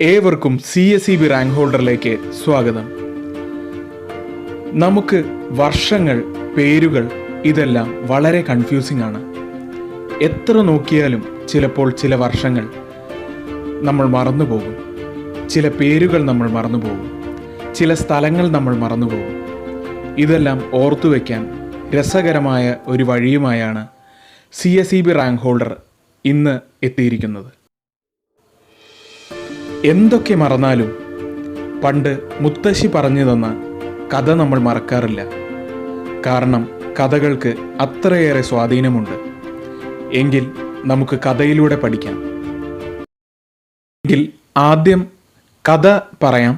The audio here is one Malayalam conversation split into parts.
ഏവർക്കും CSEB റാങ്ക് ഹോൾഡറിലേക്ക് സ്വാഗതം. നമുക്ക് വർഷങ്ങൾ, പേരുകൾ ഇതെല്ലാം വളരെ കൺഫ്യൂസിംഗ് ആണ്. എത്ര നോക്കിയാലും ചിലപ്പോൾ ചില വർഷങ്ങൾ നമ്മൾ മറന്നുപോകും, ചില പേരുകൾ നമ്മൾ മറന്നുപോകും, ചില സ്ഥലങ്ങൾ നമ്മൾ മറന്നുപോകും. ഇതെല്ലാം ഓർത്തു വയ്ക്കാൻ രസകരമായ ഒരു വഴിയുമായാണ് CSEB റാങ്ക് ഹോൾഡർ ഇന്ന് എത്തിയിരിക്കുന്നത്. എന്തൊക്കെ മറന്നാലും പണ്ട് മുത്തശ്ശി പറഞ്ഞു തന്ന കഥ നമ്മൾ മറക്കാറില്ല. കാരണം കഥകൾക്ക് അത്രയേറെ സ്വാധീനമുണ്ട്. എങ്കിൽ നമുക്ക് കഥയിലൂടെ പഠിക്കാം. എങ്കിൽ ആദ്യം കഥ പറയാം,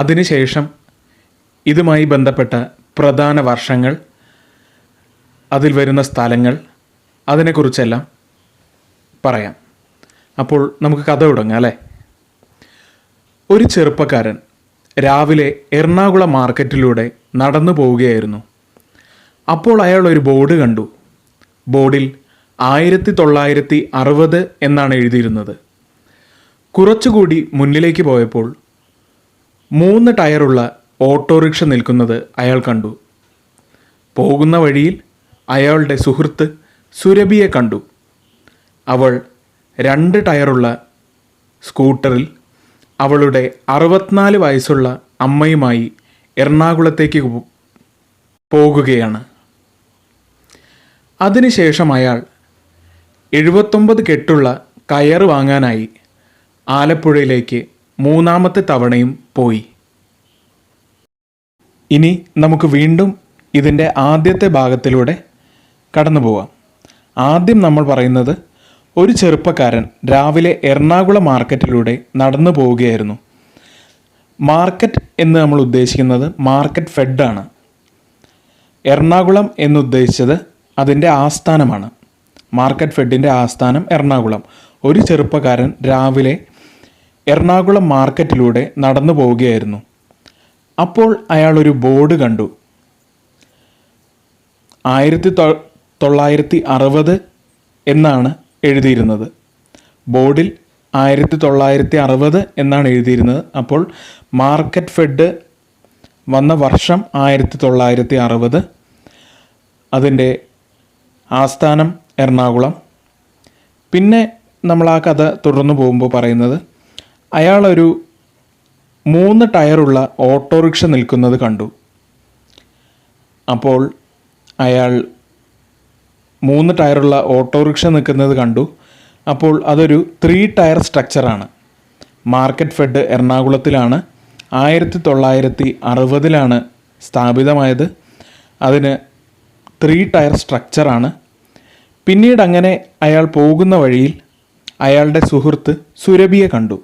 അതിനുശേഷം ഇതുമായി ബന്ധപ്പെട്ട പ്രധാന വർഷങ്ങൾ, അതിൽ വരുന്ന സ്ഥലങ്ങൾ, അതിനെക്കുറിച്ചെല്ലാം പറയാം. അപ്പോൾ നമുക്ക് കഥ തുടങ്ങാം അല്ലേ? ഒരു ചെറുപ്പക്കാരൻ രാവിലെ എറണാകുളം മാർക്കറ്റിലൂടെ നടന്നു പോവുകയായിരുന്നു. അപ്പോൾ അയാൾ ഒരു ബോർഡ് കണ്ടു. ബോർഡിൽ 1960 എന്നാണ് എഴുതിയിരുന്നത്. കുറച്ചുകൂടി മുന്നിലേക്ക് പോയപ്പോൾ 3 ടയറുള്ള ഓട്ടോറിക്ഷ നിൽക്കുന്നത് അയാൾ കണ്ടു. പോകുന്ന വഴിയിൽ അയാളുടെ സുഹൃത്ത് സുരഭിയെ കണ്ടു. അവൾ 2 ടയറുള്ള സ്കൂട്ടറിൽ അവളുടെ 64 വയസ്സുള്ള അമ്മയുമായി എറണാകുളത്തേക്ക് പോകുകയാണ്. അതിനുശേഷം അയാൾ 79 കെട്ടുള്ള കയർ വാങ്ങാനായി ആലപ്പുഴയിലേക്ക് 3ാമത്തെ തവണയും പോയി. ഇനി നമുക്ക് വീണ്ടും ഇതിൻ്റെ ആദ്യത്തെ ഭാഗത്തിലൂടെ കടന്നു പോവാം. ആദ്യം നമ്മൾ പറയുന്നത്, ഒരു ചെറുപ്പക്കാരൻ രാവിലെ എറണാകുളം മാർക്കറ്റിലൂടെ നടന്നു പോവുകയായിരുന്നു. മാർക്കറ്റ് എന്ന് നമ്മൾ ഉദ്ദേശിക്കുന്നത് മാർക്കറ്റ് ഫെഡ് ആണ്. എറണാകുളം എന്നുദ്ദേശിച്ചത് അതിൻ്റെ ആസ്ഥാനമാണ്. മാർക്കറ്റ് ഫെഡിൻ്റെ ആസ്ഥാനം എറണാകുളം. ഒരു ചെറുപ്പക്കാരൻ രാവിലെ എറണാകുളം മാർക്കറ്റിലൂടെ നടന്നു പോവുകയായിരുന്നു. അപ്പോൾ അയാൾ ഒരു ബോർഡ് കണ്ടു. 1960 എന്നാണ് എഴുതിയിരുന്നത്. ബോർഡിൽ 1960 എന്നാണ് എഴുതിയിരുന്നത്. അപ്പോൾ മാർക്കറ്റ് ഫെഡ് വന്ന വർഷം 1960, അതിൻ്റെ ആസ്ഥാനം എറണാകുളം. പിന്നെ നമ്മൾ ആ കഥ തുടർന്ന് പോകുമ്പോൾ പറയുന്നത്, അയാളൊരു 3 ടയറുള്ള ഓട്ടോറിക്ഷ നിൽക്കുന്നത് കണ്ടു. അപ്പോൾ അയാൾ 3 ടയറുള്ള ഓട്ടോറിക്ഷ നിൽക്കുന്നത് കണ്ടു. അപ്പോൾ അതൊരു 3 ടയർ സ്ട്രക്ചറാണ്. മാർക്കറ്റ് ഫെഡ് എറണാകുളത്തിലാണ്. 1960 സ്ഥാപിതമായത്. അതിന് 3 ടയർ സ്ട്രക്ചറാണ്. പിന്നീട് അങ്ങനെ അയാൾ പോകുന്ന വഴിയിൽ അയാളുടെ സുഹൃത്ത് സുരഭിയെ കണ്ടു.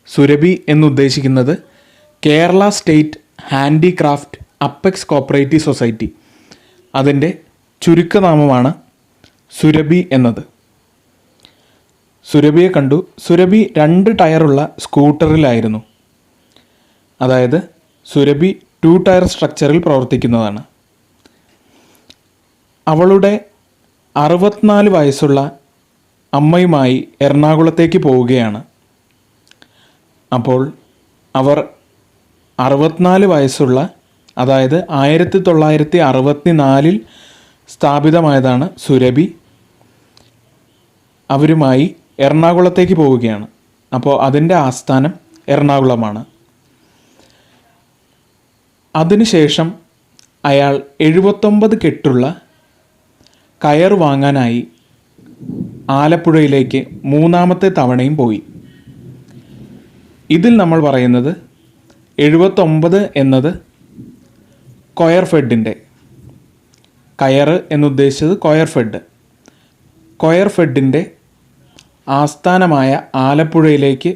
സുരഭി എന്നുദ്ദേശിക്കുന്നത് Kerala state handicraft apex cooperative society, അതിൻ്റെ ചുരുക്കനാമമാണ് സുരഭി എന്നത്. സുരഭിയെ കണ്ടു. സുരഭി 2 ടയറുള്ള സ്കൂട്ടറിലായിരുന്നു. അതായത് സുരഭി 2 ടയർ സ്ട്രക്ചറിൽ പ്രവർത്തിക്കുന്നതാണ്. അവളുടെ 64 വയസ്സുള്ള അമ്മയുമായി എറണാകുളത്തേക്ക് പോവുകയാണ്. അപ്പോൾ അവർ 64 വയസ്സുള്ള, അതായത് 1964 സ്ഥാപിതമായതാണ് സുരഭി. അവരുമായി എറണാകുളത്തേക്ക് പോവുകയാണ്. അപ്പോൾ അതിൻ്റെ ആസ്ഥാനം എറണാകുളമാണ്. അതിനുശേഷം അയാൾ 79 കെട്ടുള്ള കയർ വാങ്ങാനായി ആലപ്പുഴയിലേക്ക് 3ാമത്തെ തവണയും പോയി. ഇതിൽ നമ്മൾ പറയുന്നത് 79 എന്നത് കൊയർ ഫെഡിൻ്റെ, കയർ എന്നുദ്ദേശിച്ചത് കൊയർ ഫെഡ്, കൊയർ ഫെഡിൻ്റെ ആസ്ഥാനമായ ആലപ്പുഴയിലേക്ക്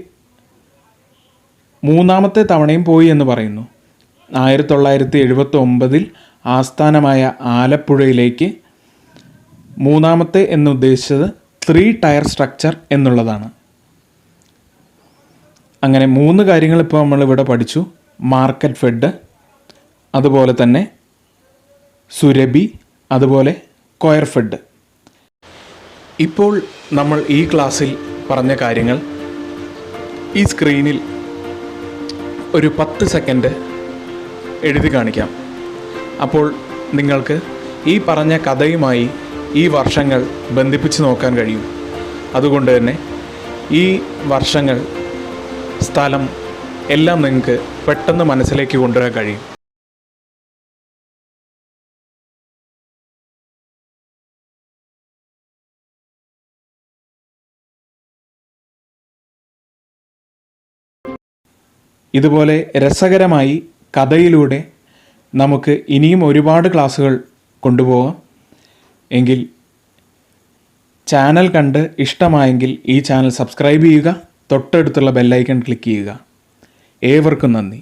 3ാമത്തെ തവണയും പോയി എന്ന് പറയുന്നു. 1979 ആസ്ഥാനമായ ആലപ്പുഴയിലേക്ക് 3ാമത്തെ എന്നുദ്ദേശിച്ചത് 3 ടയർ സ്ട്രക്ചർ എന്നുള്ളതാണ്. അങ്ങനെ 3 കാര്യങ്ങൾ ഇപ്പോൾ നമ്മളിവിടെ പഠിച്ചു. മാർക്കറ്റ് ഫെഡ്, അതുപോലെ തന്നെ സുരഭി, അതുപോലെ കൊയർ ഫെഡ്. ഇപ്പോൾ നമ്മൾ ഈ ക്ലാസ്സിൽ പറഞ്ഞ കാര്യങ്ങൾ ഈ സ്ക്രീനിൽ ഒരു 10 സെക്കൻഡ് എഴുതി കാണിക്കാം. അപ്പോൾ നിങ്ങൾക്ക് ഈ പറഞ്ഞ കഥയുമായി ഈ വർഷങ്ങൾ ബന്ധിപ്പിച്ച് നോക്കാൻ കഴിയും. അതുകൊണ്ട് തന്നെ ഈ വർഷങ്ങൾ, സ്ഥലം എല്ലാം നിങ്ങൾക്ക് പെട്ടെന്ന് മനസ്സിലേക്ക് കൊണ്ടുവരാൻ കഴിയും. ഇതുപോലെ രസകരമായി കഥയിലൂടെ നമുക്ക് ഇനിയും ഒരുപാട് ക്ലാസ്സുകൾ കൊണ്ടുപോകാം. എങ്കിൽ ചാനൽ കണ്ട് ഇഷ്ടമായെങ്കിൽ ഈ ചാനൽ സബ്സ്ക്രൈബ് ചെയ്യുക, തൊട്ടടുത്തുള്ള ബെല്ലൈക്കൺ ക്ലിക്ക് ചെയ്യുക. ഏവർക്കും നന്ദി.